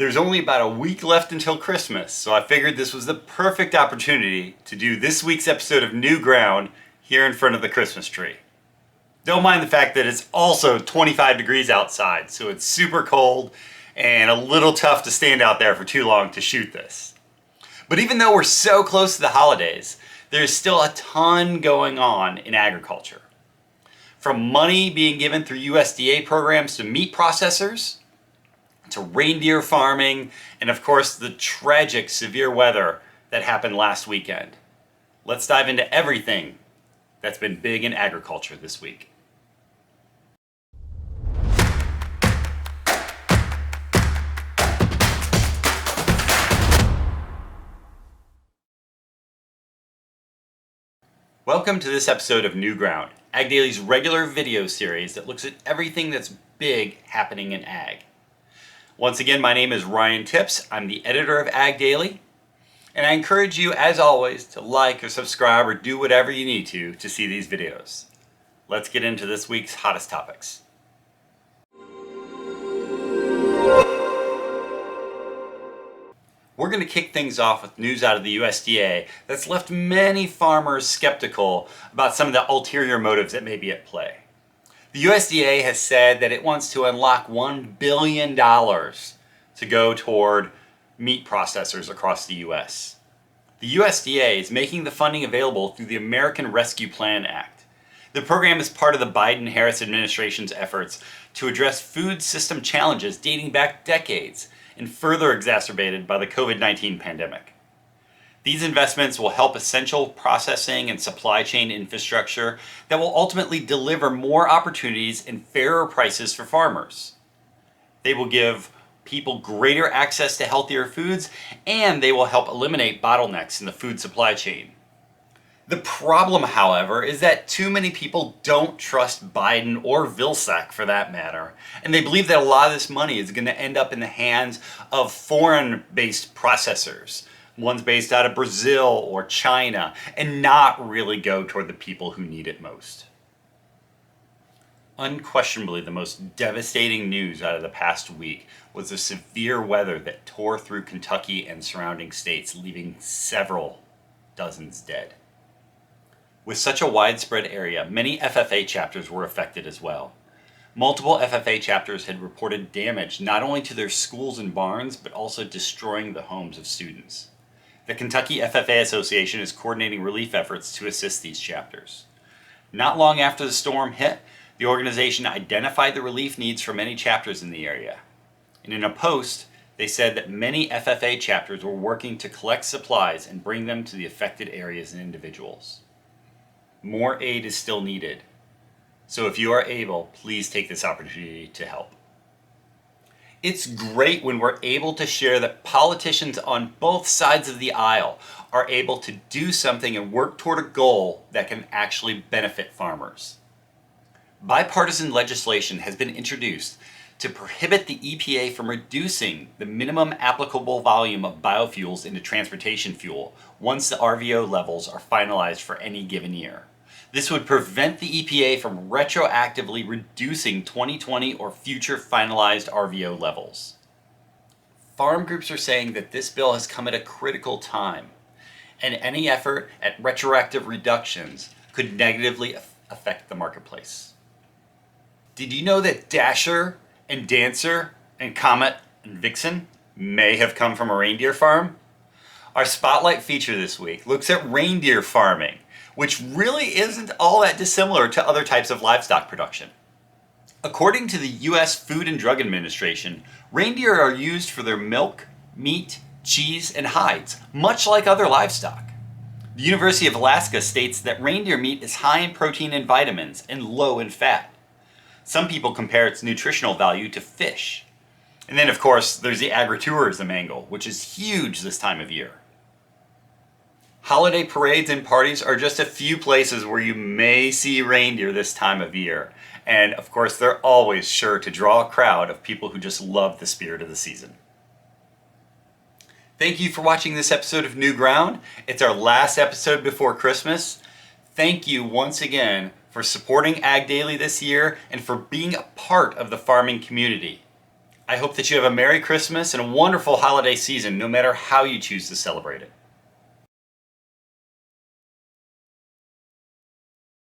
There's only about a week left until Christmas, so I figured this was the perfect opportunity to do this week's episode of New Ground here in front of the Christmas tree. Don't mind the fact that it's also 25 degrees outside, so it's super cold and a little tough to stand out there for too long to shoot this. But even though we're so close to the holidays, there's still a ton going on in agriculture. From money being given through USDA programs to meat processors, to reindeer farming, and of course the tragic severe weather that happened last weekend. Let's dive into everything that's been big in agriculture this week. Welcome to this episode of New Ground, AgDaily's regular video series that looks at everything that's big happening in ag. Once again, my name is Ryan Tips. I'm the editor of AgDaily, and I encourage you, as always, to like or subscribe or do whatever you need to see these videos. Let's get into this week's hottest topics. We're going to kick things off with news out of the USDA that's left many farmers skeptical about some of the ulterior motives that may be at play. The USDA has said that it wants to unlock $1 billion to go toward meat processors across the U.S. The USDA is making the funding available through the American Rescue Plan Act. The program is part of the Biden-Harris administration's efforts to address food system challenges dating back decades and further exacerbated by the COVID-19 pandemic. These investments will help essential processing and supply chain infrastructure that will ultimately deliver more opportunities and fairer prices for farmers. They will give people greater access to healthier foods, and they will help eliminate bottlenecks in the food supply chain. The problem, however, is that too many people don't trust Biden or Vilsack for that matter, and they believe that a lot of this money is going to end up in the hands of foreign-based processors, ones based out of Brazil or China, and not really go toward the people who need it most. Unquestionably, the most devastating news out of the past week was the severe weather that tore through Kentucky and surrounding states, leaving several dozens dead. With such a widespread area, many FFA chapters were affected as well. Multiple FFA chapters had reported damage not only to their schools and barns, but also destroying the homes of students. The Kentucky FFA Association is coordinating relief efforts to assist these chapters. Not long after the storm hit, the organization identified the relief needs for many chapters in the area. And in a post, they said that many FFA chapters were working to collect supplies and bring them to the affected areas and individuals. More aid is still needed, so if you are able, please take this opportunity to help. It's great when we're able to share that politicians on both sides of the aisle are able to do something and work toward a goal that can actually benefit farmers. Bipartisan legislation has been introduced to prohibit the EPA from reducing the minimum applicable volume of biofuels into transportation fuel once the RVO levels are finalized for any given year. This would prevent the EPA from retroactively reducing 2020 or future finalized RVO levels. Farm groups are saying that this bill has come at a critical time, and any effort at retroactive reductions could negatively affect the marketplace. Did you know that Dasher and Dancer and Comet and Vixen may have come from a reindeer farm? Our spotlight feature this week looks at reindeer farming, which really isn't all that dissimilar to other types of livestock production. According to the U.S. Food and Drug Administration, reindeer are used for their milk, meat, cheese, and hides, much like other livestock. The University of Alaska states that reindeer meat is high in protein and vitamins and low in fat. Some people compare its nutritional value to fish. And then, of course, there's the agritourism angle, which is huge this time of year. Holiday parades and parties are just a few places where you may see reindeer this time of year. And of course, they're always sure to draw a crowd of people who just love the spirit of the season. Thank you for watching this episode of New Ground. It's our last episode before Christmas. Thank you once again for supporting AgDaily this year and for being a part of the farming community. I hope that you have a Merry Christmas and a wonderful holiday season, no matter how you choose to celebrate it.